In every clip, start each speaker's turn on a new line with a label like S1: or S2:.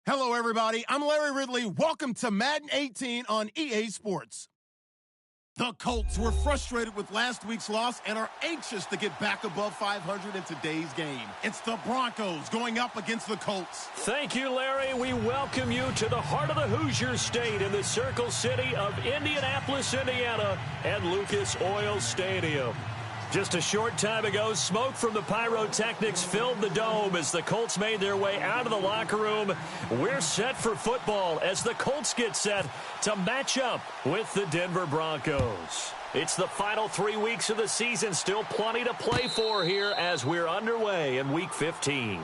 S1: Hello, everybody. I'm Larry Ridley. Welcome to Madden 18 on EA Sports. The Colts were frustrated with last week's loss and are anxious to get back above 500 in today's game. It's the Broncos going up against the Colts.
S2: Thank you, Larry. We welcome you to the heart of the Hoosier State in the Circle City of Indianapolis, Indiana, at Lucas Oil Stadium. Just a short time ago, smoke from the pyrotechnics filled the dome as the Colts made their way out of the locker room. We're set for football as the Colts get set to match up with the Denver Broncos. It's the final 3 weeks of the season, still plenty to play for here as we're underway in Week 15.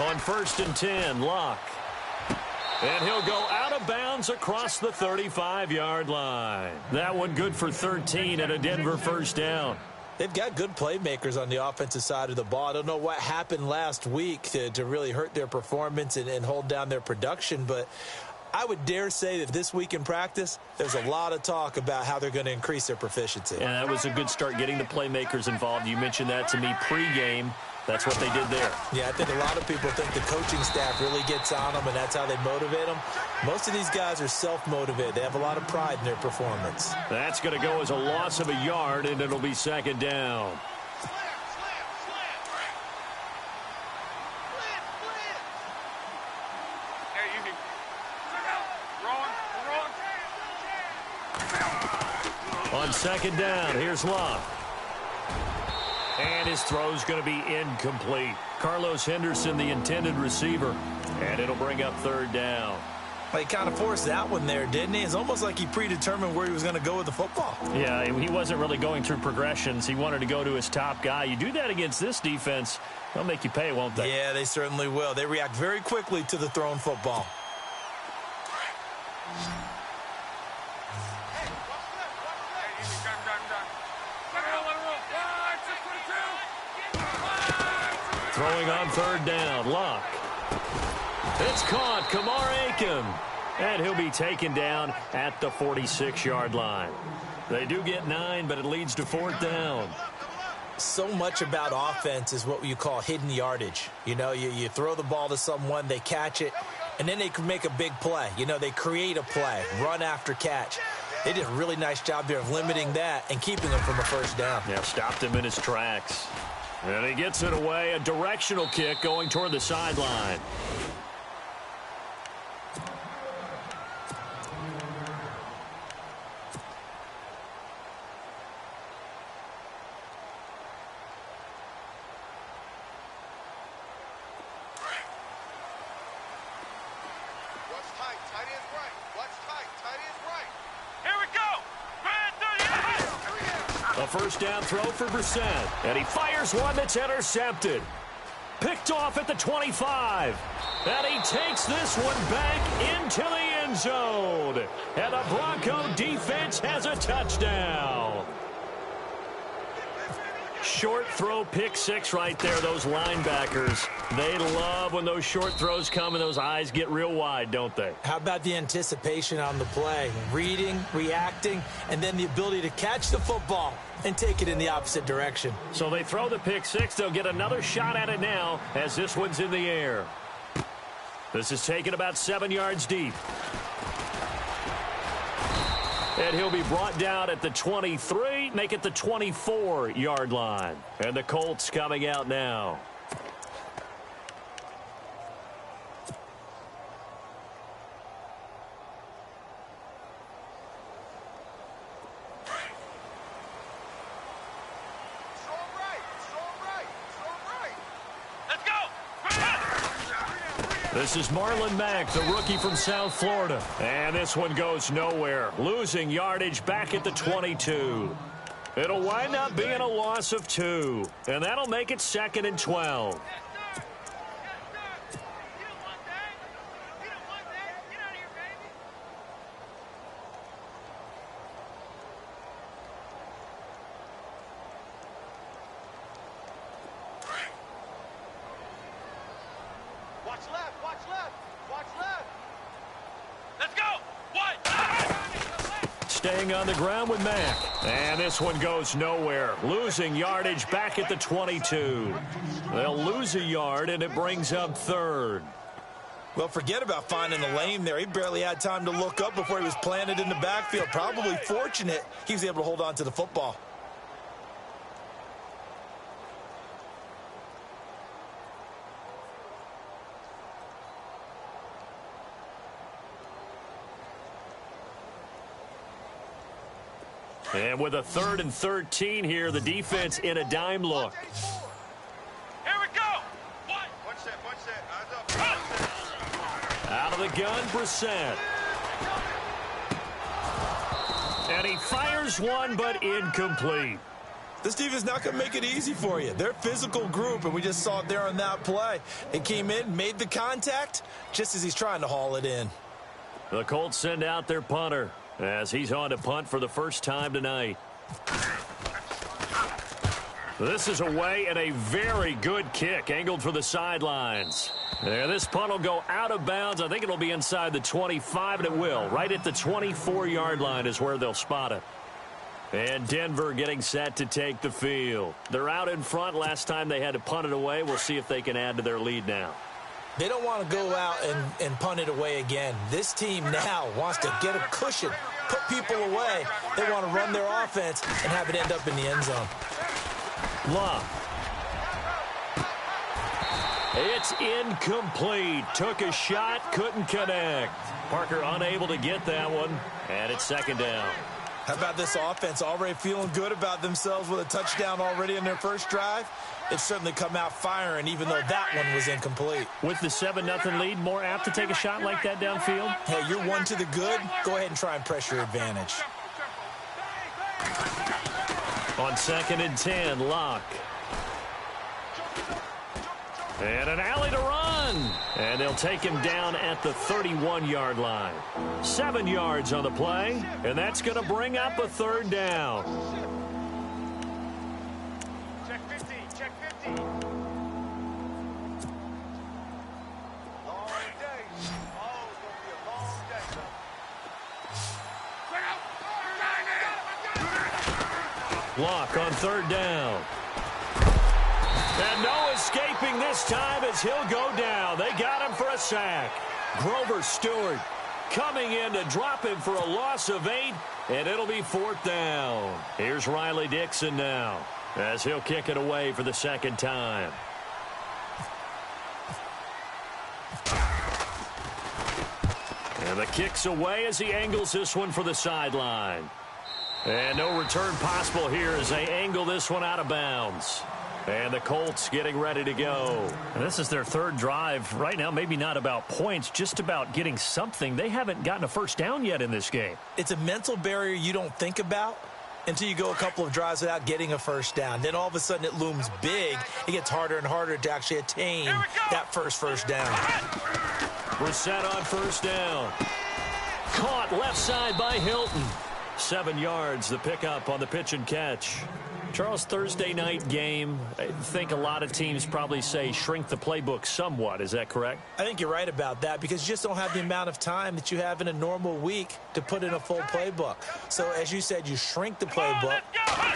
S2: On 1st and 10, Locke. And he'll go out of bounds across the 35-yard line. That one good for 13 and a Denver first down.
S3: They've got good playmakers on the offensive side of the ball. I don't know what happened last week to really hurt their performance and hold down their production, but I would dare say that this week in practice, there's a lot of talk about how they're going to increase their proficiency.
S2: And that was a good start getting the playmakers involved. You mentioned that to me pregame. That's what they did there.
S3: Yeah, I think a lot of people think the coaching staff really gets on them, and that's how they motivate them. Most of these guys are self-motivated. They have a lot of pride in their performance.
S2: That's going to go as a loss of a yard, and it'll be second down. On second down, here's Locke. And his throw's going to be incomplete. Carlos Henderson, the intended receiver. And it'll bring up third down.
S3: Well, he kind of forced that one there, didn't he? It's almost like he predetermined where he was going to go with the football.
S2: Yeah, he wasn't really going through progressions. He wanted to go to his top guy. You do that against this defense, they'll make you pay, won't they?
S3: Yeah, they certainly will. They react very quickly to the thrown football.
S2: Throwing on third down, Locke. It's caught, Kamar Aiken. And he'll be taken down at the 46-yard line. They do get 9, but it leads to fourth down.
S3: So much about offense is what you call hidden yardage. You know, you throw the ball to someone, they catch it, and then they can make a big play. You know, they create a play, run after catch. They did a really nice job there of limiting that and keeping him from a first down.
S2: Yeah, stopped him in his tracks. And he gets it away, a directional kick going toward the sideline. A first down throw for Brissett. And he fires one that's intercepted. Picked off at the 25. And he takes this one back into the end zone. And the Bronco defense has a touchdown. Short throw, pick six right there. Those linebackers, they love when those short throws come and those eyes get real wide, don't they?
S3: How about the anticipation on the play? Reading, reacting, and then the ability to catch the football and take it in the opposite direction.
S2: So they throw the pick six. They'll get another shot at it now as this one's in the air. This is taken about 7 yards deep. And he'll be brought down at the 23, make it the 24-yard line. And the Colts coming out now. This is Marlon Mack, the rookie from South Florida. And this one goes nowhere. Losing yardage back at the 22. It'll wind up being a loss of 2. And that'll make it 2nd and 12. Staying on the ground with Mack. And this one goes nowhere. Losing yardage back at the 22. They'll lose a yard, and it brings up 3rd.
S3: Well, forget about finding a lane there. He barely had time to look up before he was planted in the backfield. Probably fortunate he was able to hold on to the football.
S2: And with a 3rd and 13 here, the defense in a dime look.
S4: Here we go. One set. Eyes up.
S2: Out of the gun, Brissett. And he fires one, but incomplete.
S3: This defense is not going to make it easy for you. They're a physical group, and we just saw it there on that play. They came in, made the contact, just as he's trying to haul it in.
S2: The Colts send out their punter as he's on to punt for the first time tonight. This is away and a very good kick angled for the sidelines. And this punt will go out of bounds. I think it'll be inside the 25, and it will. Right at the 24-yard line is where they'll spot it. And Denver getting set to take the field. They're out in front. Last time they had to punt it away. We'll see if they can add to their lead now.
S3: They don't want to go out and punt it away again. This team now wants to get a cushion, put people away. They want to run their offense and have it end up in the end zone.
S2: Love. It's incomplete. Took a shot, couldn't connect. Parker unable to get that one, and it's 2nd down.
S3: How about this offense already feeling good about themselves with a touchdown already in their first drive? It's certainly come out firing, even though that one was incomplete.
S2: With the 7-0 lead, more apt to take a shot like that downfield?
S3: Hey, you're 1 to the good. Go ahead and try and press your advantage.
S2: On 2nd and 10, Locke. And an alley to run. And they'll take him down at the 31-yard line. 7 yards on the play, and that's going to bring up a 3rd down.
S4: Check 50. Long day. Oh, it's going to be a long day.
S2: Locke on 3rd down. And no escaping this time as he'll go down. They got him for a sack. Grover Stewart coming in to drop him for a loss of 8, and it'll be 4th down. Here's Riley Dixon now as he'll kick it away for the 2nd time. And the kick's away as he angles this one for the sideline. And no return possible here as they angle this one out of bounds. And the Colts getting ready to go. And this is their 3rd drive. Right now, maybe not about points, just about getting something. They haven't gotten a first down yet in this game.
S3: It's a mental barrier you don't think about until you go a couple of drives without getting a first down. Then all of a sudden it looms big. It gets harder and harder to actually attain that first down.
S2: Brissett on 1st down. Caught left side by Hilton. 7 yards, the pickup on the pitch and catch. Charles, Thursday night game, I think a lot of teams probably say shrink the playbook somewhat. Is that correct?
S3: I think you're right about that because you just don't have the amount of time that you have in a normal week to put in a full playbook. So, as you said, you shrink the playbook,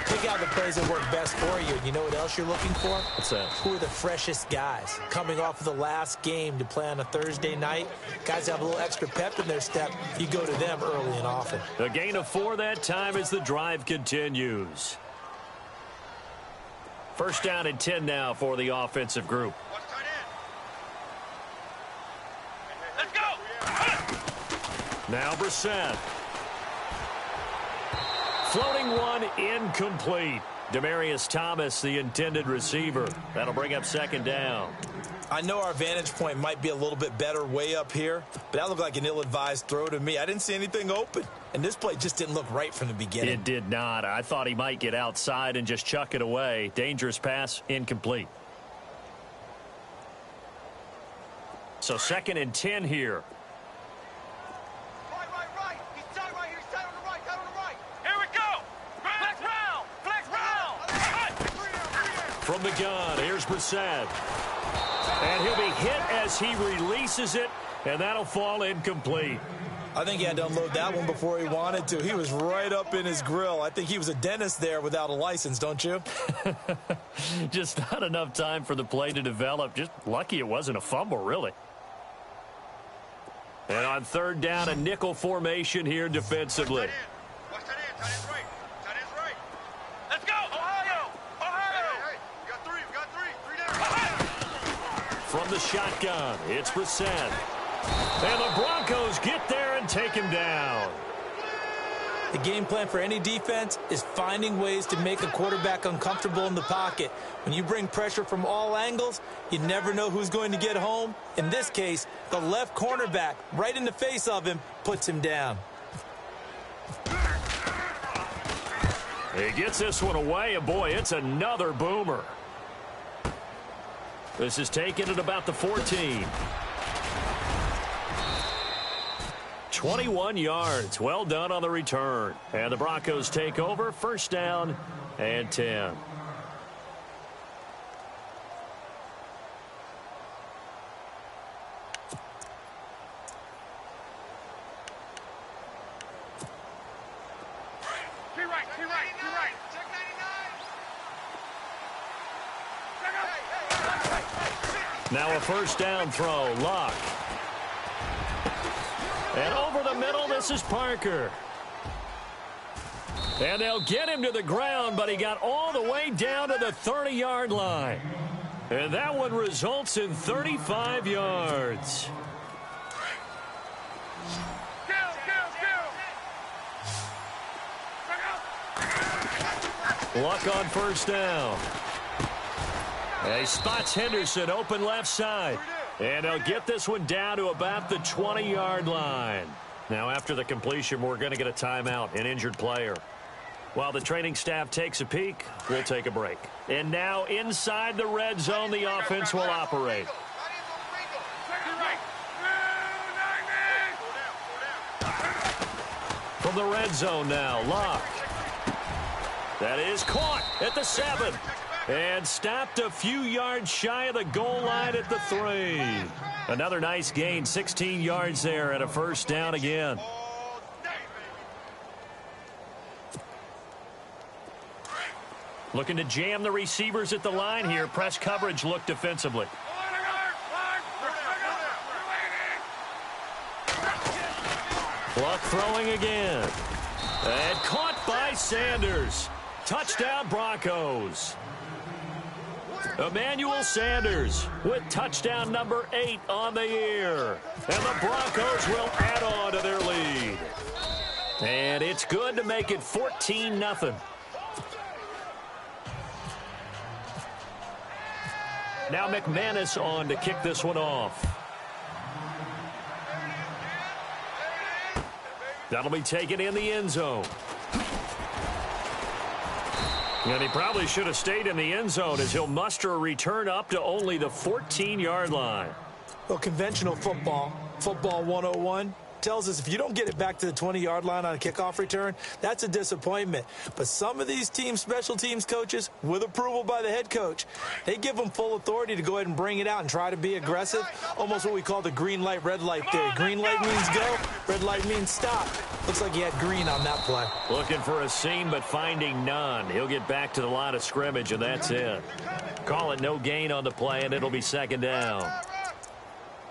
S3: pick out the plays that work best for you. You know what else you're looking for?
S2: What's that?
S3: Who are the freshest guys coming off of the last game to play on a Thursday night? Guys have a little extra pep in their step. You go to them early and often.
S2: A gain of 4 that time as the drive continues. 1st down and 10 now for the offensive group.
S4: Let's go.
S2: Now Brissett. Floating one incomplete. Demaryius Thomas, the intended receiver. That'll bring up 2nd down.
S3: I know our vantage point might be a little bit better way up here, but that looked like an ill-advised throw to me. I didn't see anything open, and this play just didn't look right from the beginning.
S2: It did not. I thought he might get outside and just chuck it away. Dangerous pass, incomplete. So 2nd and 10 here.
S4: Right. He's tied right here. He's tied on the right. Tied on the right. Here we go. Flex round. Flex round.
S2: From the gun, here's Brissett. And he'll be hit as he releases it, and that'll fall incomplete.
S3: I think he had to unload that one before he wanted to. He was right up in his grill. I think he was a dentist there without a license, don't you?
S2: Just not enough time for the play to develop. Just lucky it wasn't a fumble, really. And on 3rd down, a nickel formation here defensively.
S4: Watch that in. Tight end's right. Tight end's right. Let's go. Ohio. Hey. We got three. We got three. Three down.
S2: From the shotgun, it's Brissett. And the Broncos get there and take him down.
S3: The game plan for any defense is finding ways to make a quarterback uncomfortable in the pocket. When you bring pressure from all angles, you never know who's going to get home. In this case, the left cornerback, right in the face of him, puts him down.
S2: He gets this one away, and boy, it's another boomer. This is taken at about the 14. 21 yards. Well done on the return. And the Broncos take over. 1st down and 10.
S4: You're right. Check 99.
S2: Now a 1st down throw. Luck. And over the middle, this is Parker. And they'll get him to the ground, but he got all the way down to the 30-yard line. And that one results in 35 yards. Luck on 1st down. And he spots Henderson open left side. And they'll get this one down to about the 20-yard line. Now, after the completion, we're going to get a timeout, an injured player. While the training staff takes a peek, we'll take a break. And now, inside the red zone, the offense will operate. From the red zone now, Locke. That is caught at the 7. And stopped a few yards shy of the goal line at the 3. Another nice gain, 16 yards there and a 1st down again. Looking to jam the receivers at the line here. Press coverage look defensively. Luck throwing again. And caught by Sanders. Touchdown Broncos. Emmanuel Sanders with touchdown number 8 on the year. And the Broncos will add on to their lead. And it's good to make it 14-0. Now McManus on to kick this one off. That'll be taken in the end zone. And he probably should have stayed in the end zone as he'll muster a return up to only the 14-yard line.
S3: Well, conventional football 101, tells us if you don't get it back to the 20-yard line on a kickoff return, that's a disappointment. But some of these team special teams coaches, with approval by the head coach, they give them full authority to go ahead and bring it out and try to be aggressive, almost what we call the green light, red light theory. Green light means go, red light means stop. Looks like he had green on that play.
S2: Looking for a seam, but finding none. He'll get back to the line of scrimmage, and that's it. Call it no gain on the play, and it'll be 2nd down.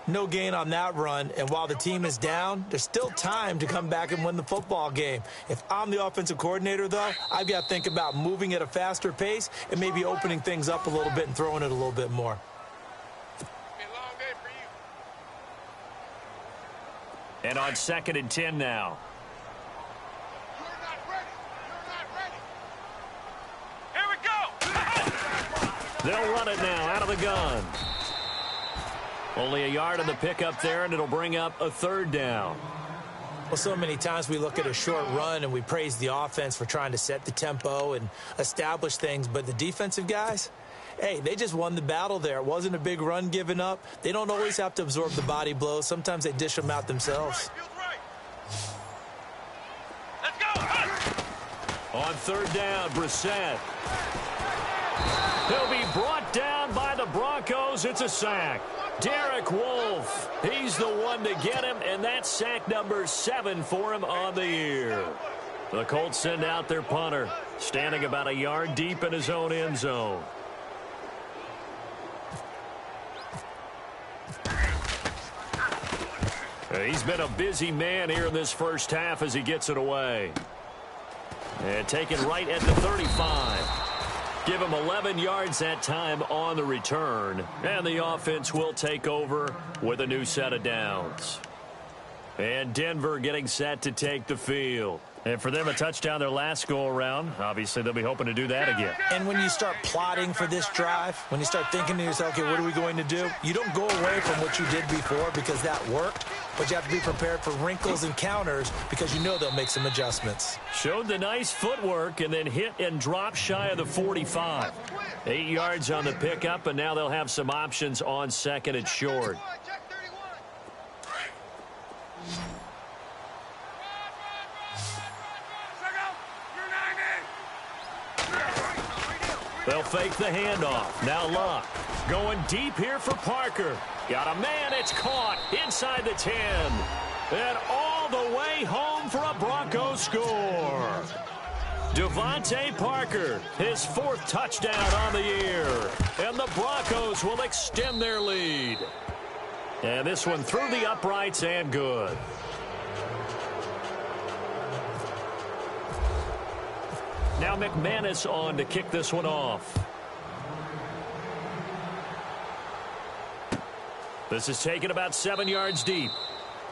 S3: No gain on that run, and while the team is down, there's still time to come back and win the football game. If I'm the offensive coordinator, though, I've got to think about moving at a faster pace and maybe opening things up a little bit and throwing it a little bit more.
S2: And on 2nd and 10 now.
S4: Here we go.
S2: They'll run it now out of the gun. Only a yard on the pickup there, and it'll bring up a third down.
S3: Well, so many times we look at a short run and we praise the offense for trying to set the tempo and establish things, but the defensive guys, hey, they just won the battle there. It wasn't a big run given up. They don't always have to absorb the body blows. Sometimes they dish them out themselves.
S4: Let's go.
S2: On third down, Brissett. He'll be brought down by the Broncos. It's a sack. Derek Wolfe, he's the one to get him, and that's sack number 7 for him on the year. The Colts send out their punter, standing about a yard deep in his own end zone. He's been a busy man here in this first half as he gets it away. And taken right at the 35. Give him 11 yards that time on the return. And the offense will take over with a new set of downs. And Denver getting set to take the field. And for them, a touchdown their last go-around. Obviously, they'll be hoping to do that again.
S3: And when you start plotting for this drive, when you start thinking to yourself, okay, what are we going to do? You don't go away from what you did before because that worked. But you have to be prepared for wrinkles and counters because you know they'll make some adjustments.
S2: Showed the nice footwork and then hit and drop shy of the 45. 8 yards on the pickup, and now they'll have some options on second and short. They'll fake the handoff. Now Luck going deep here for Parker. Got a man, it's caught inside the 10. And all the way home for a Broncos score. Devontae Parker, his 4th touchdown on the year. And the Broncos will extend their lead. And this one through the uprights and good. Now McManus on to kick this one off. This is taken about 7 yards deep.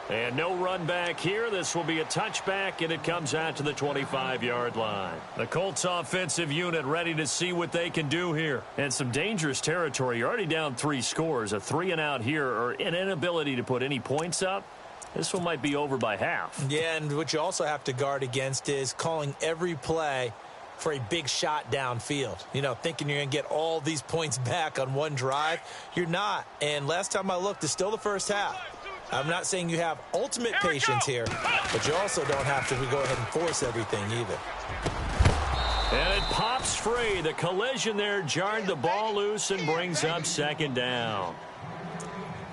S2: And no run back here. This will be a touchback, and it comes out to the 25-yard line. The Colts offensive unit ready to see what they can do here. And some dangerous territory. You're already down 3 scores. A 3-and-out here, or an inability to put any points up. This one might be over by half.
S3: Yeah, and what you also have to guard against is calling every play for a big shot downfield. You know, thinking you're going to get all these points back on one drive. You're not. And last time I looked, it's still the first half. I'm not saying you have ultimate patience here, but you also don't have to go ahead and force everything either.
S2: And it pops free. The collision there jarred the ball loose and brings up second down.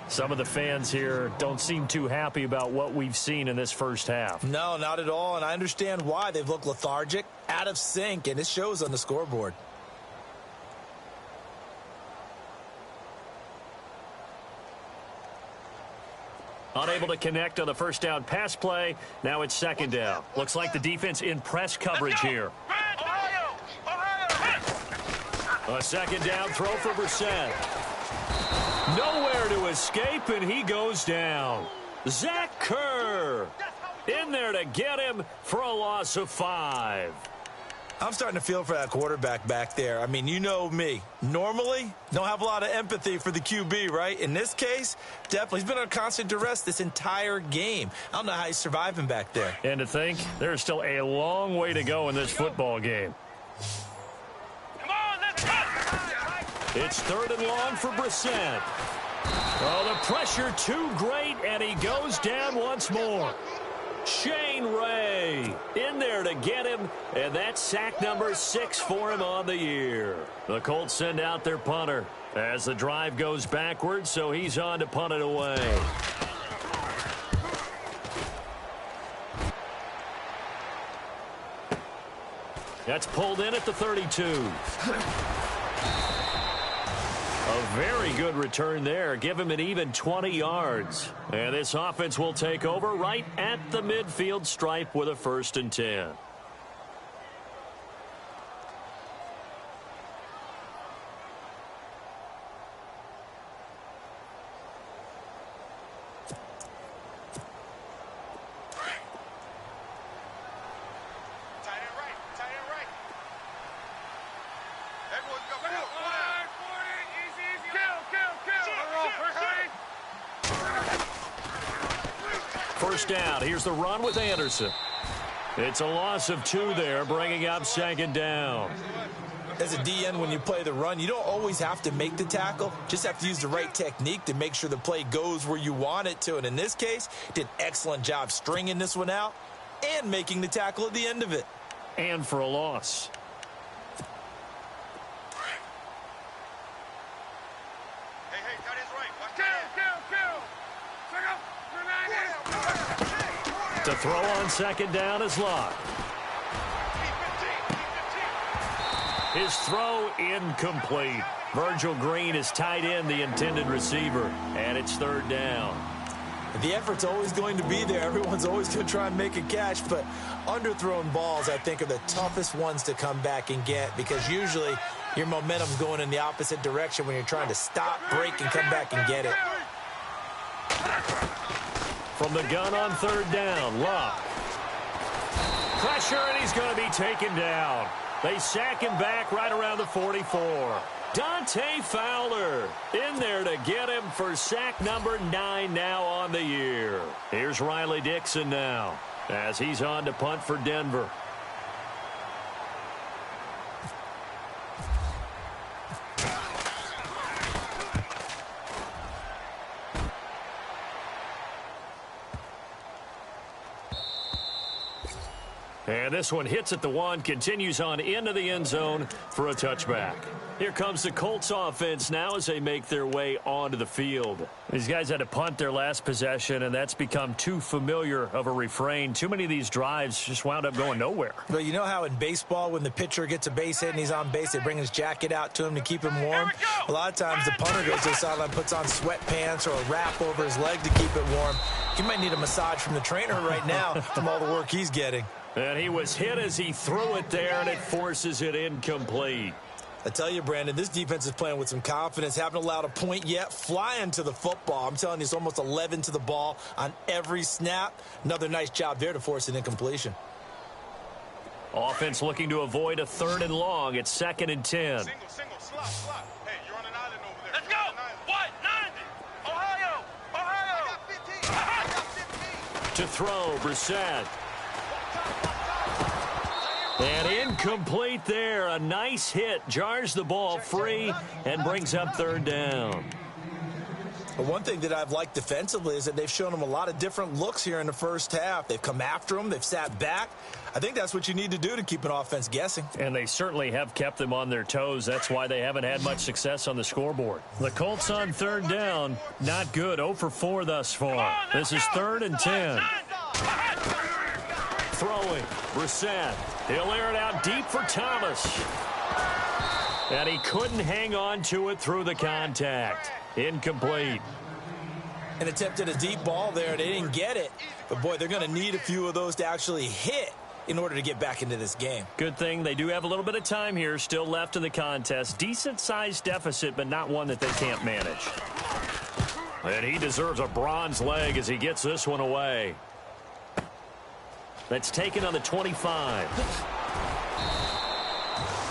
S2: Some of the fans here don't seem too happy about what we've seen in this first half.
S3: No, not at all, and I understand why. They've looked lethargic, out of sync, and it shows on the scoreboard.
S2: Unable to connect on the first down pass play. Now it's second down. Looks like the defense in press coverage here. A second down throw for Brissett. Nowhere to escape, and he goes down. Zach Kerr in there to get him for a loss of 5.
S3: I'm starting to feel for that quarterback back there. I mean, you know me. Normally, don't have a lot of empathy for the QB, right? In this case, definitely. He's been under constant duress this entire game. I don't know how he's surviving back there.
S2: And to think, there's still a long way to go in this football game.
S4: Come on, let's go.
S2: It's 3rd and long for Brissett. Oh, the pressure too great, and he goes down once more. Shane Ray in there to get him, and that's sack number 6 for him on the year. The Colts send out their punter as the drive goes backwards, so he's on to punt it away. That's pulled in at the 32. A very good return there. Give him an even 20 yards. And this offense will take over right at the midfield stripe with a 1st and 10. first down. Here's the run with Anderson. It's a loss of 2 there, bringing up second down.
S3: As a DN, when you play the run, you don't always have to make the tackle. Just have to use the right technique to make sure the play goes where you want it to. And in this case, did an excellent job stringing this one out and making the tackle at the end of it.
S2: And for a loss.
S4: Hey, tight end's right. Watch
S2: To throw on second down is Locke. His throw incomplete. Virgil Green is tight end, the intended receiver, and it's third down.
S3: The effort's always going to be there. Everyone's always going to try and make a catch, but underthrown balls, I think, are the toughest ones to come back and get because usually your momentum's going in the opposite direction when you're trying to stop, break, and come back and get it.
S2: From the gun on third down, Locke. Pressure, and he's going to be taken down. They sack him back right around the 44. Dante Fowler in there to get him for sack number 9 now on the year. Here's Riley Dixon now as he's on to punt for Denver. And this one hits at the 1, continues on into the end zone for a touchback. Here comes the Colts offense now as they make their way onto the field. These guys had to punt their last possession, and that's become too familiar of a refrain. Too many of these drives just wound up going nowhere.
S3: But you know how in baseball when the pitcher gets a base hit and he's on base, they bring his jacket out to him to keep him warm? A lot of times the punter goes to the sideline, puts on sweatpants or a wrap over his leg to keep it warm. He might need a massage from the trainer right now from all the work he's getting.
S2: And he was hit as he threw it there, and it forces it incomplete.
S3: I tell you, Brandon, this defense is playing with some confidence. Haven't allowed a point yet. Flying to the football. I'm telling you, it's almost 11 to the ball on every snap. Another nice job there to force an incompletion.
S2: Offense looking to avoid a 3rd and long. It's 2nd and 10.
S4: Single, slot. Hey, you're on an island over there. Let's go. What? 90. Ohio. I got 15.
S2: To throw, Brissett. And incomplete there. A nice hit. Jars the ball free and brings up 3rd down.
S3: But one thing that I've liked defensively is that they've shown them a lot of different looks here in the first half. They've come after them. They've sat back. I think that's what you need to do to keep an offense guessing.
S2: And they certainly have kept them on their toes. That's why they haven't had much success on the scoreboard. The Colts on 3rd down. Not good. 0 for 4 thus far. This is 3rd and 10. Throwing. Brissett. He'll air it out deep for Thomas. And he couldn't hang on to it through the contact. Incomplete.
S3: And attempted a deep ball there. They didn't get it. But, boy, they're going to need a few of those to actually hit in order to get back into this game.
S2: Good thing they do have a little bit of time here still left in the contest. Decent-sized deficit, but not one that they can't manage. And he deserves a bronze leg as he gets this one away. That's taken on the 25.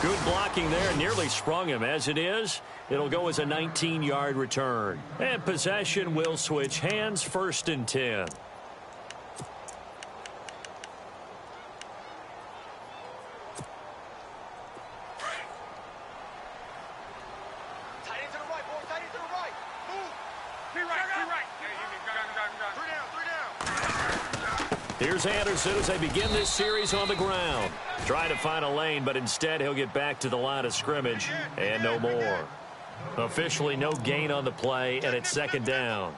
S2: Good blocking there. Nearly sprung him. As it is, it'll go as a 19-yard return. And possession will switch hands. 1st and 10. Here's Anderson as they begin this series on the ground. Trying to find a lane, but instead he'll get back to the line of scrimmage and no more. Officially no gain on the play, and it's 2nd down.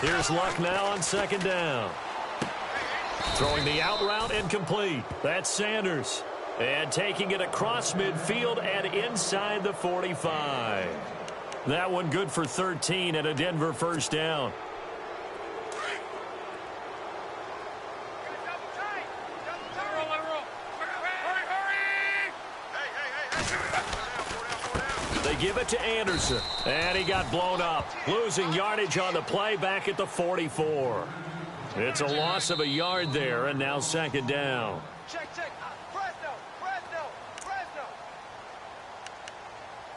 S2: Here's Luck now on 2nd down. Throwing the out route incomplete. That's Sanders. And taking it across midfield and inside the 45. That one good for 13 and a Denver 1st down. They give it to Anderson, and he got blown up, losing yardage on the play back at the 44. It's a loss of a yard there, and now second down.
S4: Check. Fresno.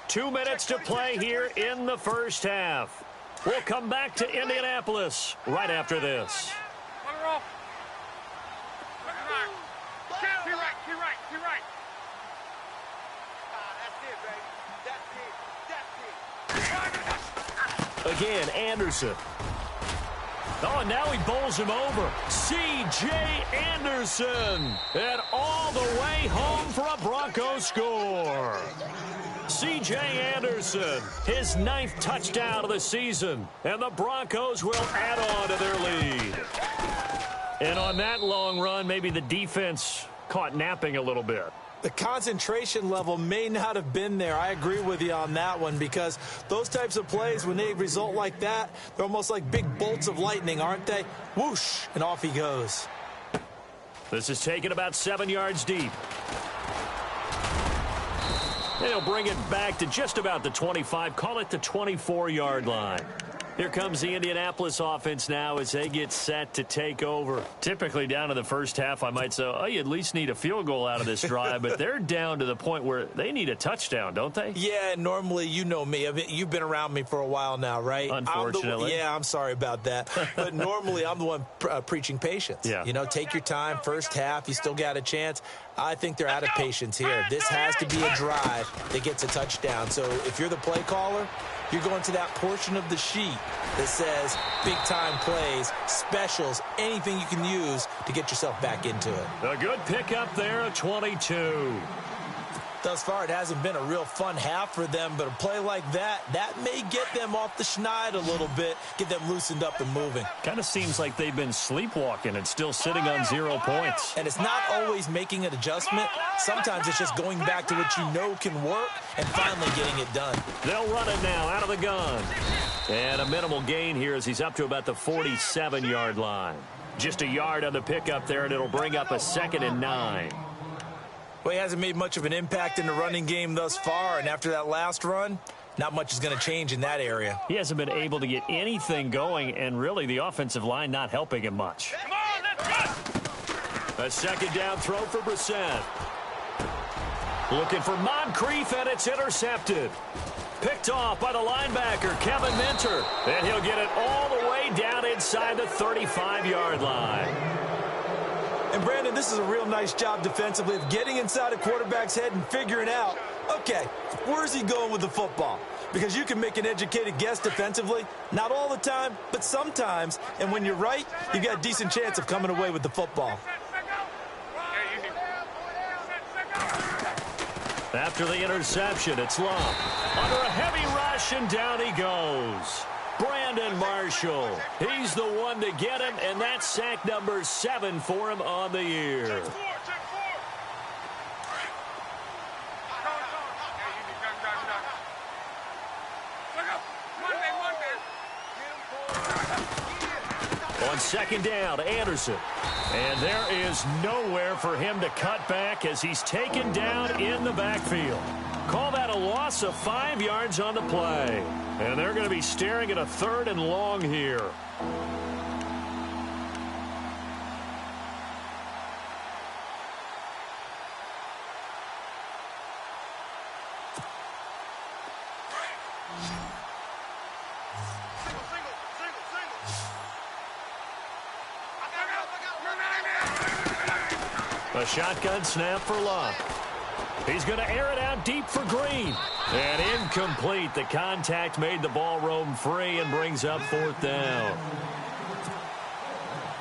S2: 2 minutes to play here in the first half. We'll come back to Indianapolis right after this. Again, Anderson. Oh, and now he bowls him over. C.J. Anderson. And all the way home for a Broncos score. C.J. Anderson, his 9th touchdown of the season. And the Broncos will add on to their lead. And on that long run, maybe the defense caught napping a little bit.
S3: The concentration level may not have been there. I agree with you on that one, because those types of plays, when they result like that, they're almost like big bolts of lightning, aren't they? Whoosh, and off he goes.
S2: This is taken about 7 yards deep. And he'll bring it back to just about the 25, call it the 24-yard line. Here comes the Indianapolis offense now as they get set to take over. Typically down in the first half, I might say, oh, you at least need a field goal out of this drive, but they're down to the point where they need a touchdown, don't they?
S3: Yeah, normally, you know me. You've been around me for a while now, right?
S2: Unfortunately.
S3: I'm sorry about that. But normally, I'm the one preaching patience.
S2: Yeah.
S3: You know, take your time. First half, you still got a chance. I think they're out of patience here. This has to be a drive that gets a touchdown. So if you're the play caller, you're going to that portion of the sheet that says big-time plays, specials, anything you can use to get yourself back into it.
S2: A good pickup there, a 22.
S3: Thus far, it hasn't been a real fun half for them, but a play like that may get them off the schneid a little bit, get them loosened up and moving.
S2: Kind of seems like they've been sleepwalking and still sitting on 0 points.
S3: And it's not always making an adjustment. Sometimes it's just going back to what you know can work and finally getting it done.
S2: They'll run it now out of the gun. And a minimal gain here as he's up to about the 47-yard line. Just a yard on the pickup there, and it'll bring up a 2nd and 9.
S3: Well, he hasn't made much of an impact in the running game thus far, and after that last run, not much is going to change in that area.
S2: He hasn't been able to get anything going, and really the offensive line not helping him much.
S4: Come on, let's go!
S2: A 2nd down throw for Brissett. Looking for Moncrief, and it's intercepted. Picked off by the linebacker, Kevin Minter. And he'll get it all the way down inside the 35-yard line.
S3: And, Brandon, this is a real nice job defensively of getting inside a quarterback's head and figuring out, okay, where's he going with the football? Because you can make an educated guess defensively, not all the time, but sometimes. And when you're right, you've got a decent chance of coming away with the football.
S2: After the interception, it's Love. Under a heavy rush, and down he goes. Brandon Marshall. He's the one to get him, and that's sack number 7 for him on the year. On 2nd down, Anderson. And there is nowhere for him to cut back as he's taken down in the backfield. Call that a loss of 5 yards on the play. And they're going to be staring at a 3rd and long here. A shotgun snap for Love. He's going to air it out deep for Green. And incomplete. The contact made the ball roam free and brings up 4th down.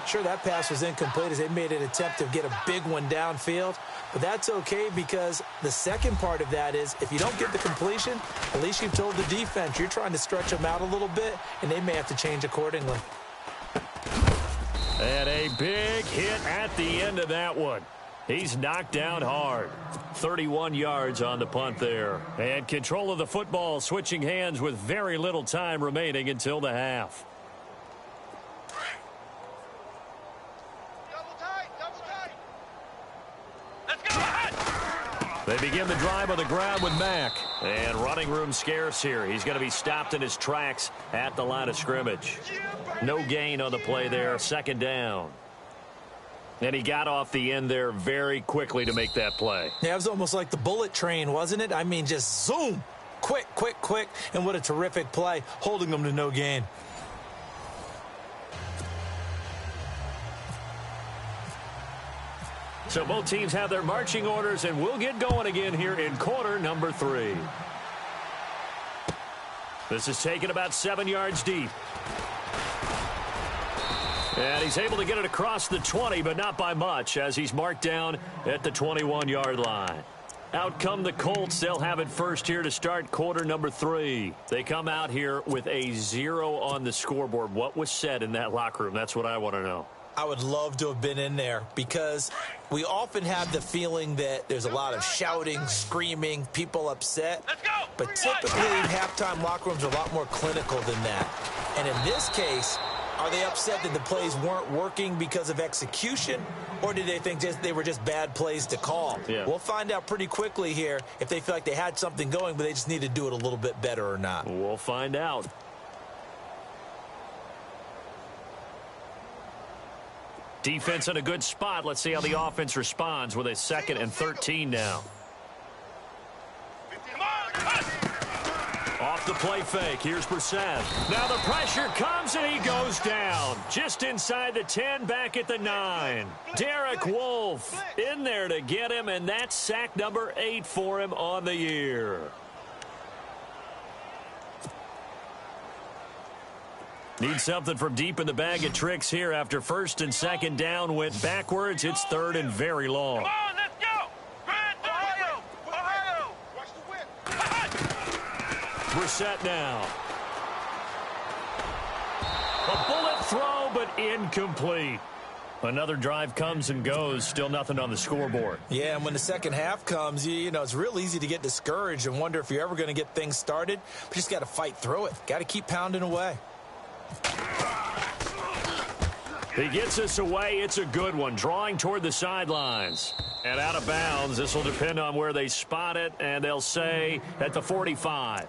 S3: Sure, that pass was incomplete as they made an attempt to get a big one downfield. But that's okay, because the second part of that is if you don't get the completion, at least you've told the defense you're trying to stretch them out a little bit, and they may have to change accordingly.
S2: And a big hit at the end of that one. He's knocked down hard. 31 yards on the punt there. And control of the football switching hands with very little time remaining until the half.
S4: Double tight. Let's go.
S2: They begin the drive on the ground with Mack. And running room scarce here. He's going to be stopped in his tracks at the line of scrimmage. No gain on the play there. Second down. And he got off the end there very quickly to make that play.
S3: Yeah, it was almost like the bullet train, wasn't it? I mean, just zoom. Quick, quick, quick. And what a terrific play, holding them to no gain.
S2: So both teams have their marching orders, and we'll get going again here in quarter number 3. This is taken about 7 yards deep. And he's able to get it across the 20, but not by much, as he's marked down at the 21-yard line. Out come the Colts. They'll have it first here to start quarter number 3. They come out here with a 0 on the scoreboard. What was said in that locker room? That's what I want to know.
S3: I would love to have been in there because we often have the feeling that there's a lot of shouting, screaming, people upset.
S4: Let's go.
S3: But typically, halftime locker rooms are a lot more clinical than that. And in this case, are they upset that the plays weren't working because of execution, or did they think they were just bad plays to call?
S2: Yeah.
S3: We'll find out pretty quickly here if they feel like they had something going, but they just need to do it a little bit better or not.
S2: We'll find out. Defense in a good spot. Let's see how the offense responds with a 2nd and 13 now.
S4: Come on, cut.
S2: Off the play fake. Here's Brissett. Now the pressure comes and he goes down. Just inside the 10, back at the 9. Derek Wolfe in there to get him, and that's sack number 8 for him on the year. Need something from deep in the bag of tricks here after 1st and 2nd down went backwards. It's 3rd and very long.
S4: Come on, let's go. Grand Ohio. Ohio. Watch the whip.
S2: Brissett now. A bullet throw, but incomplete. Another drive comes and goes. Still nothing on the scoreboard.
S3: Yeah, and when the second half comes, you know, it's real easy to get discouraged and wonder if you're ever going to get things started. But you just got to fight through it. Got to keep pounding away.
S2: He gets us away. It's a good one. Drawing toward the sidelines. And out of bounds. This will depend on where they spot it. And they'll say at the 45.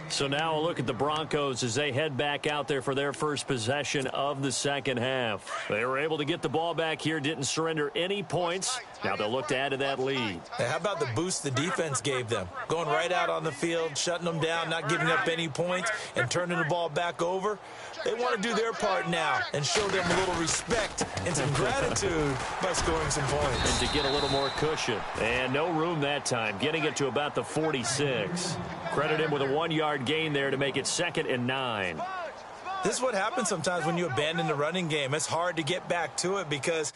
S2: So now a look at the Broncos as they head back out there for their first possession of the second half. They were able to get the ball back here. Didn't surrender any points. Now they'll look to add to that lead.
S3: Hey, how about the boost the defense gave them? Going right out on the field, shutting them down, not giving up any points, and turning the ball back over. They want to do their part now and show them a little respect and some gratitude by scoring some points.
S2: And to get a little more cushion. And no room that time, getting it to about the 46. Credit him with a 1-yard gain there to make it 2nd and 9.
S3: This is what happens sometimes when you abandon the running game. It's hard to get back to it because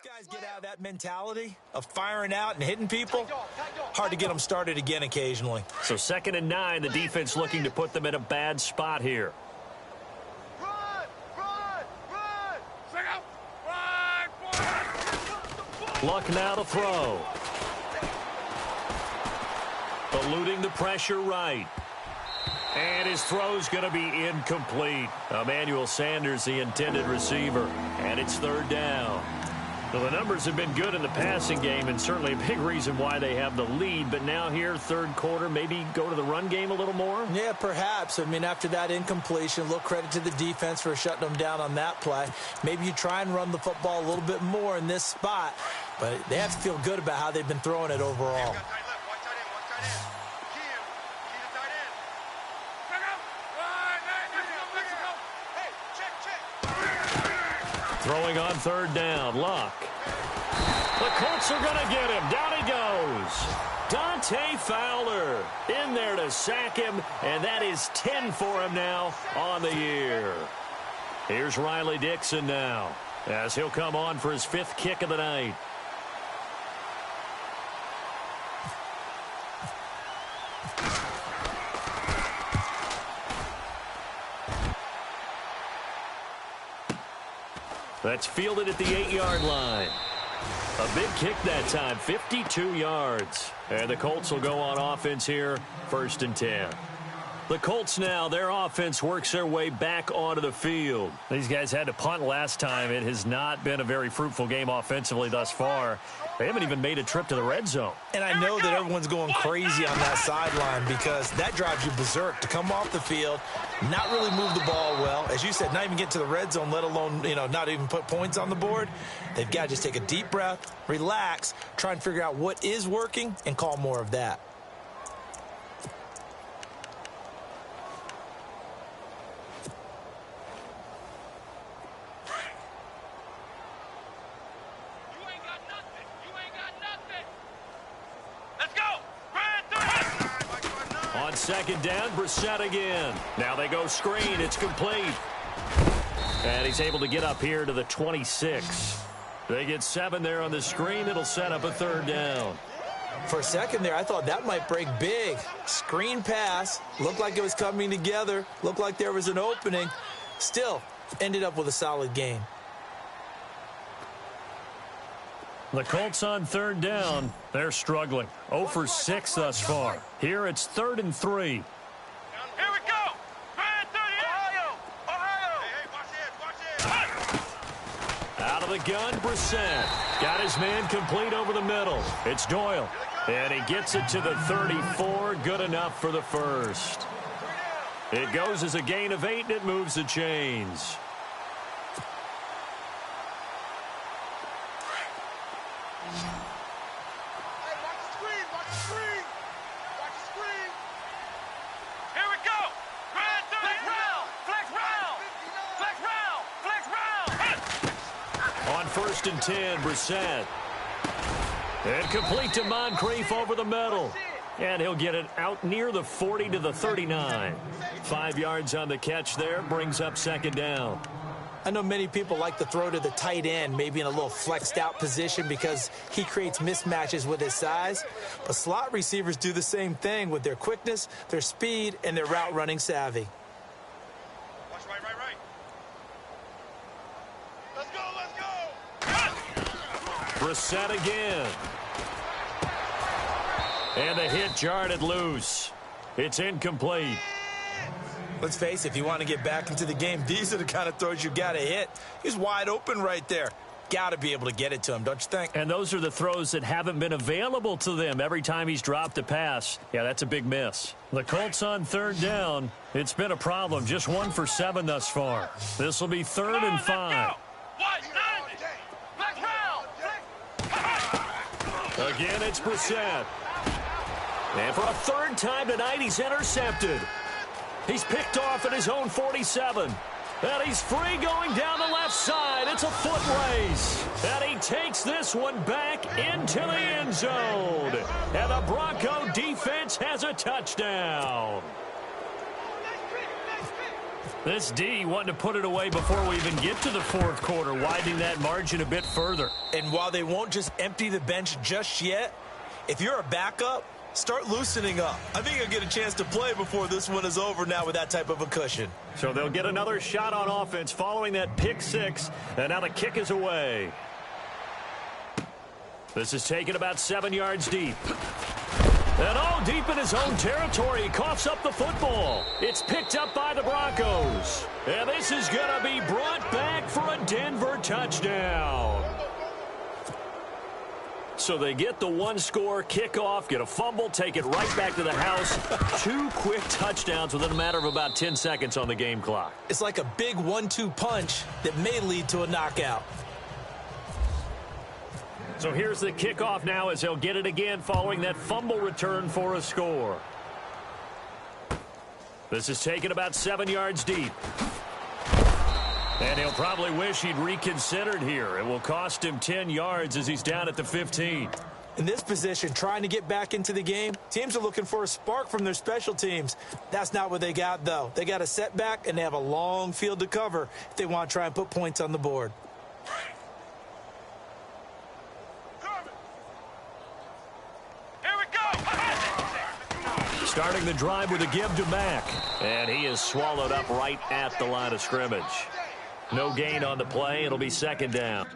S3: these guys get out of that mentality of firing out and hitting people, hard to get them started again occasionally.
S2: So 2nd and 9, the defense looking to put them in a bad spot here. Luck now to throw. Eluding the pressure right. And his throw's going to be incomplete. Emmanuel Sanders, the intended receiver. And it's 3rd down. Well, the numbers have been good in the passing game, and certainly a big reason why they have the lead. But now here, 3rd quarter, maybe go to the run game a little more?
S3: Yeah, perhaps. I mean, after that incompletion, a little credit to the defense for shutting them down on that play. Maybe you try and run the football a little bit more in this spot. But they have to feel good about how they've been throwing it overall.
S2: Throwing on 3rd down, Luck. The Colts are going to get him. Down he goes. Dante Fowler in there to sack him, and that is 10 for him now on the year. Here's Riley Dixon now as he'll come on for his 5th kick of the night. That's fielded at the 8-yard line. A big kick that time, 52 yards. And the Colts will go on offense here, 1st and 10. The Colts now, their offense works their way back onto the field. These guys had to punt last time. It has not been a very fruitful game offensively thus far. They haven't even made a trip to the red zone.
S3: And I know that everyone's going crazy on that sideline because that drives you berserk to come off the field, not really move the ball well. As you said, not even get to the red zone, let alone, not even put points on the board. They've got to just take a deep breath, relax, try and figure out what is working and call more of that.
S2: On 2nd down, Brissett again. Now they go screen. It's complete. And he's able to get up here to the 26. They get 7 there on the screen. It'll set up a 3rd down.
S3: For a second there, I thought that might break big. Screen pass. Looked like it was coming together. Looked like there was an opening. Still, ended up with a solid gain.
S2: The Colts on 3rd down. They're struggling. 0 for 6 thus far. Here it's 3rd and 3.
S4: Here we go. 30. Ohio. Hey, watch it.
S2: Out of the gun, Brissett. Got his man complete over the middle. It's Doyle. And he gets it to the 34. Good enough for the 1st. It goes as a gain of 8, and it moves the chains. On 1st and 10, Brissett. And complete to Moncrief over the middle. And he'll get it out near the 40 to the 39. 5 yards on the catch there, brings up 2nd down.
S3: I know many people like to throw to the tight end, maybe in a little flexed out position because he creates mismatches with his size. But slot receivers do the same thing with their quickness, their speed, and their route running savvy.
S4: Watch right. Let's go.
S2: Brissett again. And the hit jarred it loose. It's incomplete.
S3: Let's face it, if you want to get back into the game, these are the kind of throws you got to hit. He's wide open right there. Got to be able to get it to him, don't you think?
S2: And those are the throws that haven't been available to them every time he's dropped a pass. Yeah, that's a big miss. The Colts on 3rd down. It's been a problem. Just 1 for 7 thus far. This will be 3rd and 5. Again, it's Brissett. And for a 3rd time tonight, he's intercepted. He's picked off at his own 47. And he's free going down the left side. It's a foot race. And he takes this one back into the end zone. And the Bronco defense has a touchdown. This D wanting to put it away before we even get to the fourth quarter, widening that margin a bit further.
S3: And while they won't just empty the bench just yet, if you're a backup, start loosening up. I think you'll get a chance to play before this one is over now with that type of a cushion.
S2: So they'll get another shot on offense following that pick six, and now the kick is away. This is taken about 7 yards deep. And all deep in his own territory, he coughs up the football. It's picked up by the Broncos. And this is going to be brought back for a Denver touchdown. So they get the one-score kickoff, get a fumble, take it right back to the house. 2 quick touchdowns within a matter of about 10 seconds on the game clock.
S3: It's like a big 1-2 punch that may lead to a knockout.
S2: So here's the kickoff now as he'll get it again following that fumble return for a score. This is taken about 7 yards deep. And he'll probably wish he'd reconsidered here. It will cost him 10 yards as he's down at the 15.
S3: In this position, trying to get back into the game, teams are looking for a spark from their special teams. That's not what they got, though. They got a setback, and they have a long field to cover if they want to try and put points on the board.
S2: Starting the drive with a give to Mack. And he is swallowed up right at the line of scrimmage. No gain on the play. It'll be second down.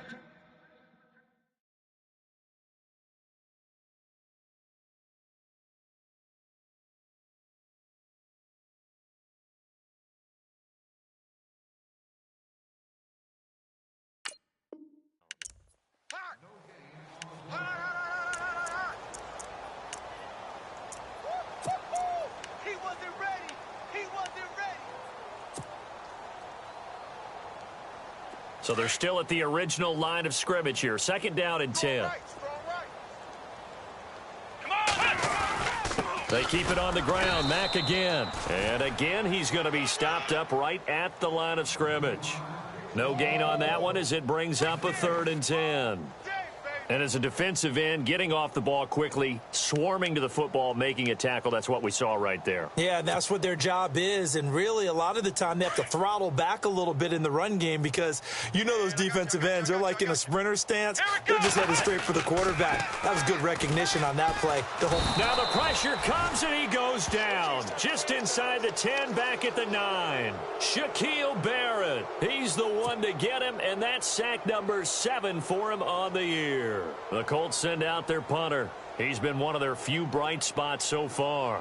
S2: So they're still at the original line of scrimmage here. Second down and 10. They keep it on the ground. Mack again. And again, he's going to be stopped up right at the line of scrimmage. No gain on that one as it brings up a 3rd and 10. And as a defensive end, getting off the ball quickly, swarming to the football, making a tackle, that's what we saw right there.
S3: Yeah, that's what their job is. And really, a lot of the time, they have to throttle back a little bit in the run game because you know those defensive ends, they're like in a sprinter stance. They're just headed straight for the quarterback. That was good recognition on that play.
S2: Now the pressure comes and he goes down. Just inside the 10, back at the 9. Shaquille Barrett. He's the one to get him, and that's sack number 7 for him on the year. The Colts send out their punter. He's been one of their few bright spots so far.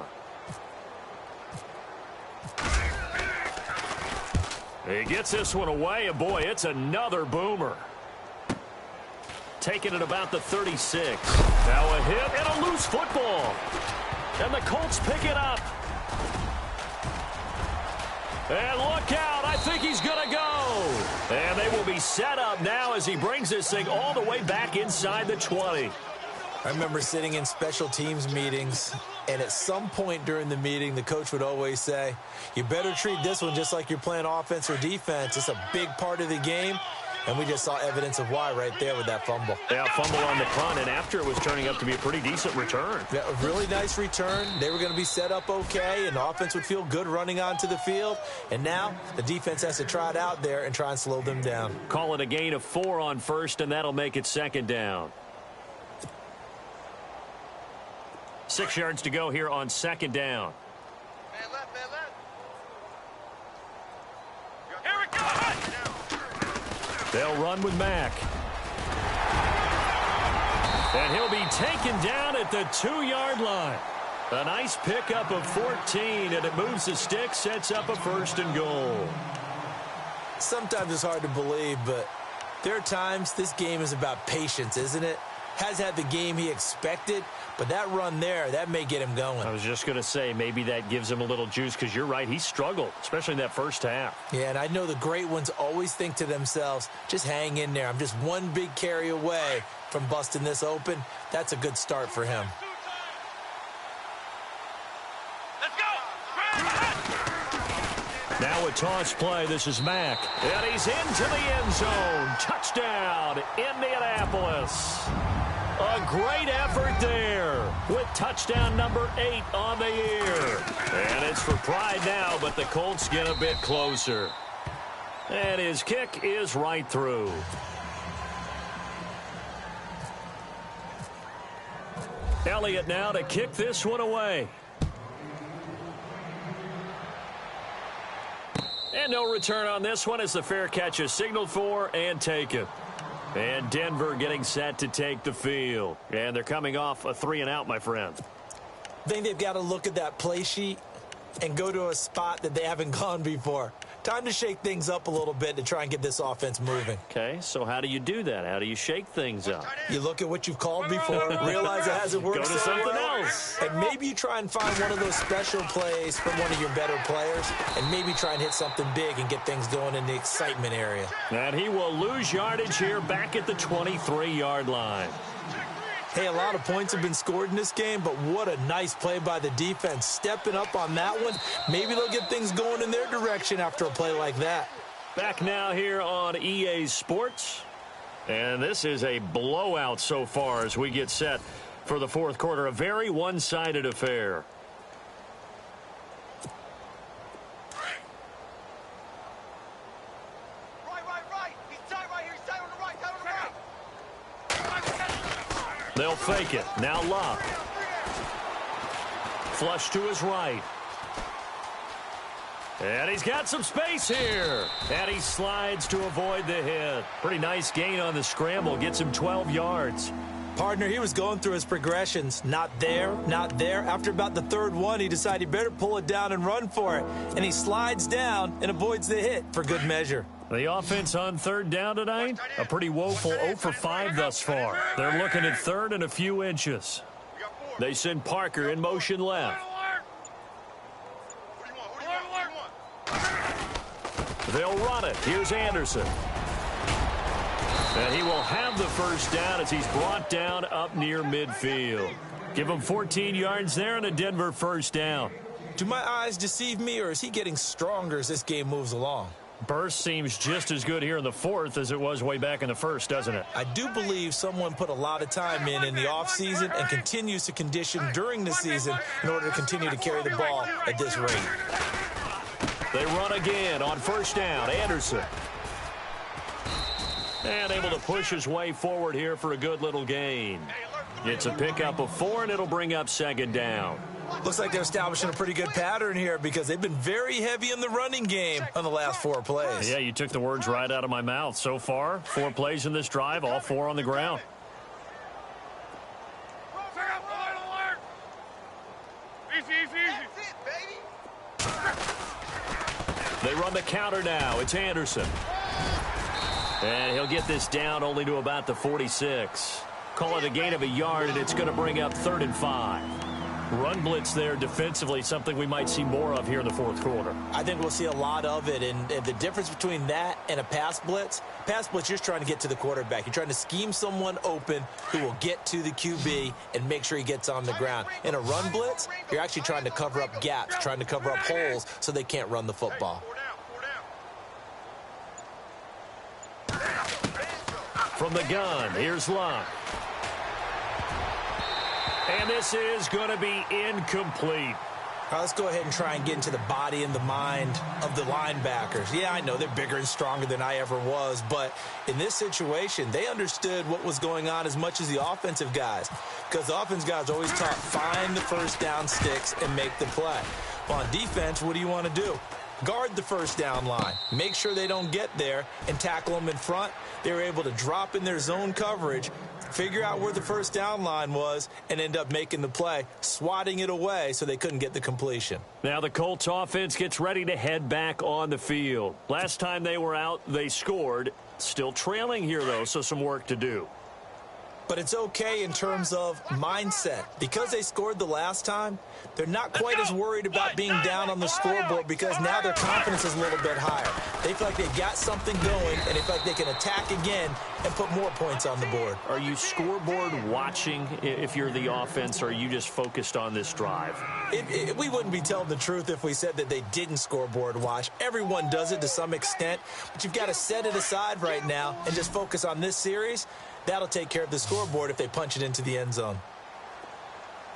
S2: He gets this one away, and boy, it's another boomer. Taking it about the 36. Now a hit and a loose football. And the Colts pick it up. And look out, I think he's going to go. And they will be set up now as he brings this thing all the way back inside the 20.
S3: I remember sitting in special teams meetings, and at some point during the meeting, the coach would always say, you better treat this one just like you're playing offense or defense. It's a big part of the game. And we just saw evidence of why right there with that fumble.
S2: Yeah, fumble on the punt, and after it was turning up to be a pretty decent return.
S3: Yeah, a really nice return. They were going to be set up okay, and the offense would feel good running onto the field. And now the defense has to try it out there and try and slow them down.
S2: Call it a gain of 4 on first, and that'll make it second down. 6 yards to go here on second down.
S4: Man left, man left. Here we go.
S2: They'll run with Mack. And he'll be taken down at the 2-yard line. A nice pickup of 14, and it moves the stick, sets up a 1st and goal.
S3: Sometimes it's hard to believe, but there are times this game is about patience, isn't it? Has had the game he expected, but that run there, that may get him going.
S2: I was just going to say, maybe that gives him a little juice, because you're right, he struggled, especially in that first half.
S3: Yeah, and I know the great ones always think to themselves, just hang in there. I'm just one big carry away from busting this open. That's a good start for him.
S4: Let's go.
S2: Now a toss play. This is Mack. And he's into the end zone. Touchdown, Indianapolis. A great effort there with touchdown number 8 on the year. And it's for pride now, but the Colts get a bit closer. And his kick is right through. Elliott now to kick this one away. And no return on this one as the fair catch is signaled for and taken. And Denver getting set to take the field. And they're coming off a 3-and-out, my friend.
S3: I think they've got to look at that play sheet and go to a spot that they haven't gone before. Time to shake things up a little bit to try and get this offense moving.
S2: Okay, so how do you do that? How do you shake things up?
S3: You look at what you've called before, realize it hasn't worked.
S2: Go to something else.
S3: And maybe you try and find one of those special plays from one of your better players, and maybe try and hit something big and get things going in the excitement area.
S2: And he will lose yardage here back at the 23-yard line.
S3: Hey, a lot of points have been scored in this game, but what a nice play by the defense. Stepping up on that one, maybe they'll get things going in their direction after a play like that.
S2: Back now here on EA Sports. And this is a blowout so far as we get set for the fourth quarter. A very one-sided affair. They'll fake it. Now Love. Flush to his right. And he's got some space here. And he slides to avoid the hit. Pretty nice gain on the scramble. Gets him 12 yards.
S3: Partner, he was going through his progressions. Not there, not there. After about the third one, he decided he better pull it down and run for it. And he slides down and avoids the hit for good measure.
S2: The offense on third down tonight, a pretty woeful 0 for 5 thus far. They're looking at third and a few inches. They send Parker in motion left. They'll run it. Here's Anderson. And he will have the first down as he's brought down up near midfield. Give him 14 yards there and a Denver first down.
S3: Do my eyes deceive me, or is he getting stronger as this game moves along?
S2: Burst seems just as good here in the fourth as it was way back in the first, doesn't it?
S3: I do believe someone put a lot of time in the offseason and continues to condition during the season in order to continue to carry the ball at this rate.
S2: They run again on first down. Anderson. And able to push his way forward here for a good little gain. It's a pickup of 4, and it'll bring up second down.
S3: Looks like they're establishing a pretty good pattern here because they've been very heavy in the running game on the last 4 plays.
S2: Yeah, you took the words right out of my mouth. So far, 4 plays in this drive, all 4 on the ground. They run the counter now. It's Anderson. And he'll get this down only to about the 46. Call it a gain of a yard, and it's going to bring up 3rd and 5. Run blitz there defensively, something we might see more of here in the fourth quarter.
S3: I think we'll see a lot of it, and the difference between that and a pass blitz, you're just trying to get to the quarterback. You're trying to scheme someone open who will get to the QB and make sure he gets on the ground. In a run blitz, you're actually trying to cover up gaps, trying to cover up holes so they can't run the football.
S2: From the gun, here's Love. And this is going to be incomplete.
S3: All right, let's go ahead and try and get into the body and the mind of the linebackers. Yeah, I know they're bigger and stronger than I ever was, but in this situation, they understood what was going on as much as the offensive guys, because the offensive guys always taught find the first down sticks and make the play. Well, on defense, what do you want to do? Guard the first down line. Make sure they don't get there and tackle them in front. They were able to drop in their zone coverage, figure out where the first down line was, and end up making the play, swatting it away so they couldn't get the completion.
S2: Now the Colts offense gets ready to head back on the field. Last time they were out, they scored. Still trailing here, though, so some work to do.
S3: But it's okay in terms of mindset. Because they scored the last time, they're not quite as worried about being down on the scoreboard because now their confidence is a little bit higher. They feel like they've got something going, and they feel like they can attack again and put more points on the board.
S2: Are you scoreboard watching if you're the offense, or are you just focused on this drive?
S3: We wouldn't be telling the truth if we said that they didn't scoreboard watch. Everyone does it to some extent, but you've got to set it aside right now and just focus on this series That'll take care of the scoreboard if they punch it into the end zone.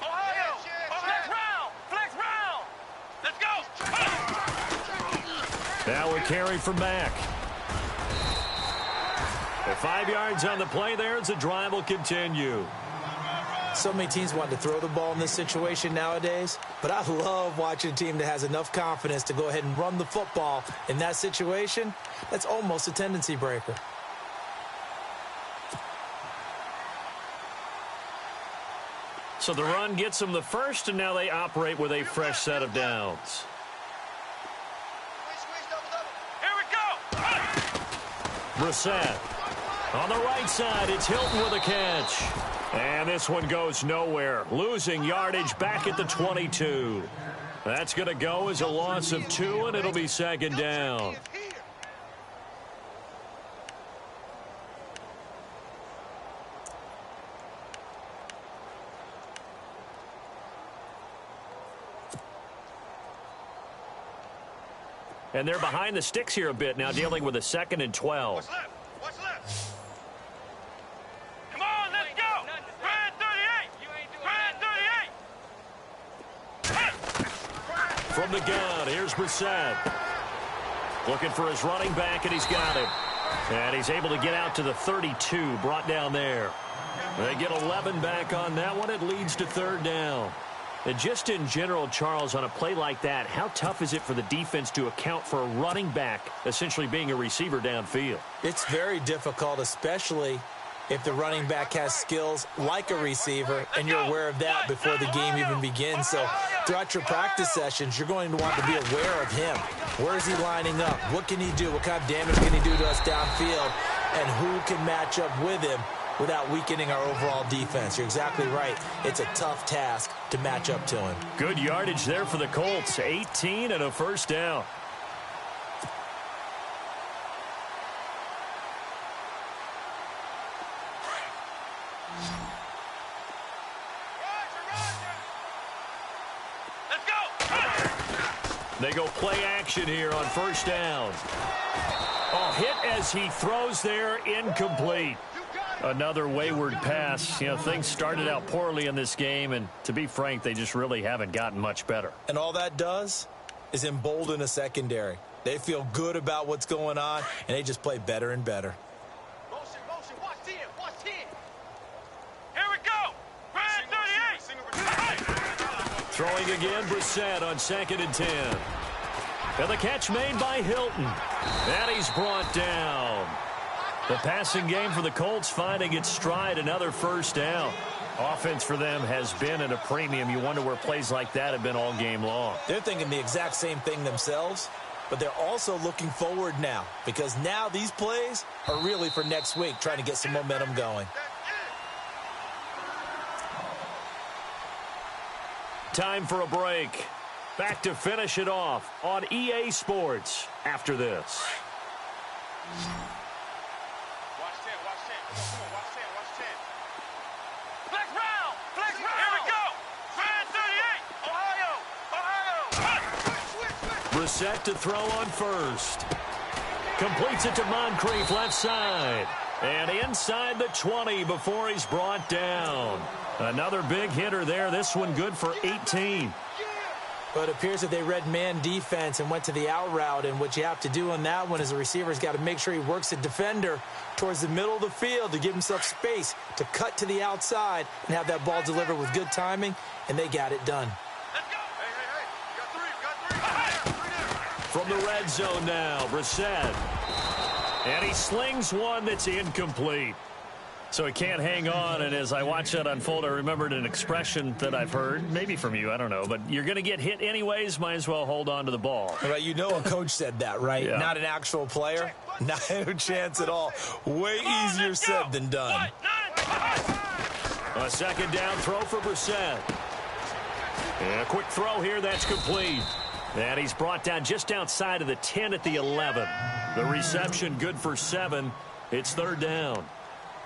S4: Ohio! Flex round! Let's go!
S2: Now a carry from Mack. The 5 yards on the play there as the drive will continue.
S3: So many teams want to throw the ball in this situation nowadays, but I love watching a team that has enough confidence to go ahead and run the football in that situation. That's almost a tendency breaker.
S2: So the run gets them the first, and now they operate with a fresh set of downs.
S4: Here we go!
S2: Brissett. On the right side, it's Hilton with a catch. And this one goes nowhere. Losing yardage back at the 22. That's going to go as a loss of 2, and it'll be second down. And they're behind the sticks here a bit now, dealing with a 2nd and 12.
S4: What's left? What's left? Come on, let's go! Brand 38!
S2: From the gun, here's Brissett. Looking for his running back, and he's got him. And he's able to get out to the 32, brought down there. They get 11 back on that one. It leads to 3rd down. And just in general, Charles, on a play like that, how tough is it for the defense to account for a running back essentially being a receiver downfield?
S3: It's very difficult, especially if the running back has skills like a receiver, and you're aware of that before the game even begins. So throughout your practice sessions, you're going to want to be aware of him. Where is he lining up? What can he do? What kind of damage can he do to us downfield? And who can match up with him without weakening our overall defense? You're exactly right. It's a tough task to match up to him.
S2: Good yardage there for the Colts. 18 and a 1st down.
S4: Let's go!
S2: They go play action here on 1st down. Oh, hit as he throws there, incomplete. Another wayward pass. You know, things started out poorly in this game, and to be frank, they just really haven't gotten much better.
S3: And all that does is embolden a secondary. They feel good about what's going on, and they just play better and better.
S4: Motion, watch 10, watch 10. Here we go! Brand 38!
S2: Throwing again, Brissett on 2nd and 10. And the catch made by Hilton. And he's brought down. The passing game for the Colts finding its stride, another 1st down. Offense for them has been at a premium. You wonder where plays like that have been all game long.
S3: They're thinking the exact same thing themselves, but they're also looking forward now, because now these plays are really for next week, trying to get some momentum going.
S2: Time for a break. Back to finish it off on EA Sports after this.
S4: Watch 10, watch 10. Come on, watch 10, watch 10. Flex round! Flex round! Here we go! Brand 38! Ohio!
S2: Brissett to throw on 1st. Completes it to Moncrief left side. And inside the 20 before he's brought down. Another big hitter there. This one good for 18.
S3: But it appears that they read man defense and went to the out route, and what you have to do on that one is the receiver's got to make sure he works the defender towards the middle of the field to give himself space to cut to the outside and have that ball delivered with good timing, and they got it done.
S4: Let's go! Hey, you got three.
S2: From the red zone now, Brissett. And he slings one that's incomplete. So he can't hang on, and as I watch that unfold, I remembered an expression that I've heard, maybe from you, I don't know, but you're going to get hit anyways, might as well hold on to the ball.
S3: Right, you know a coach said that, right?
S2: Yeah.
S3: Not an actual player. Not a chance at all. Way easier said than done.
S2: A 2nd down throw for Brissett. And a quick throw here, that's complete. And he's brought down just outside of the 10 at the 11. The reception good for 7. It's 3rd down.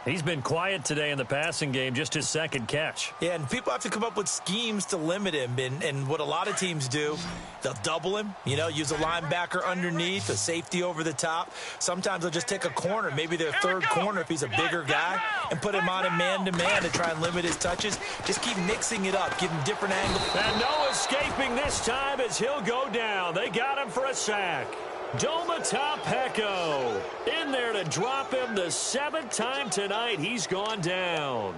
S2: He's been quiet today in the passing game, just his second catch.
S3: Yeah, and people have to come up with schemes to limit him. And what a lot of teams do, they'll double him, use a linebacker underneath, a safety over the top. Sometimes they'll just take a corner, maybe their third corner if he's a bigger guy, and put him on a man-to-man to try and limit his touches. Just keep mixing it up, give him different angles.
S2: And no escaping this time as he'll go down. They got him for a sack. Domata in there to drop him the 7th time tonight. He's gone down.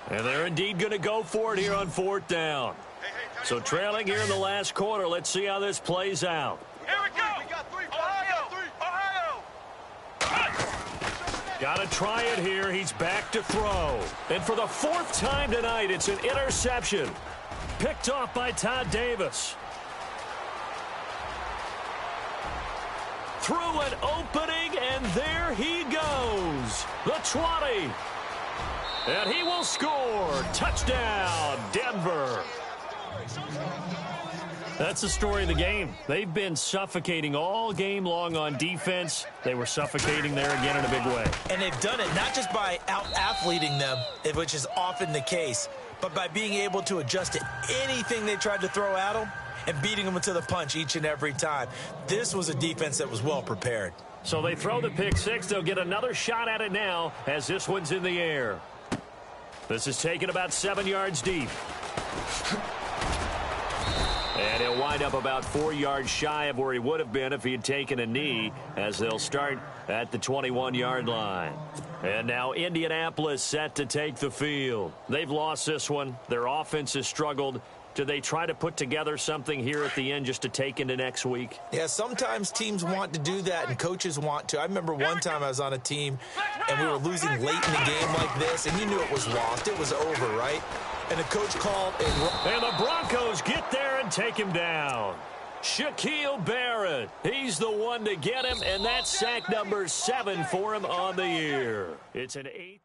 S2: And they're indeed going to go for it here on 4th down. So trailing here in the last quarter. Let's see how this plays out.
S4: Here we go. We got three. Ohio.
S2: Got to try it here. He's back to throw. And for the 4th time tonight, it's an interception. Picked off by Todd Davis. Through an opening, and there he goes. The 20. And he will score. Touchdown, Denver. That's the story of the game. They've been suffocating all game long on defense. They were suffocating there again in a big way.
S3: And they've done it not just by out-athleting them, which is often the case, but by being able to adjust to anything they tried to throw at them and beating them to the punch each and every time. This was a defense that was well prepared.
S2: So they throw the pick six. They'll get another shot at it now as this one's in the air. This is taken about 7 yards deep. And he'll wind up about 4 yards shy of where he would have been if he had taken a knee, as they'll start at the 21-yard line. And now Indianapolis set to take the field. They've lost this one. Their offense has struggled. Do they try to put together something here at the end just to take into next week?
S3: Yeah, sometimes teams want to do that and coaches want to. I remember one time I was on a team and we were losing late in the game like this, and you knew it was lost. It was over, right? And the coach called
S2: and the Broncos get there and take him down. Shaquille Barrett, he's the one to get him, and that's sack number 7 for him on the year. It's an 8th.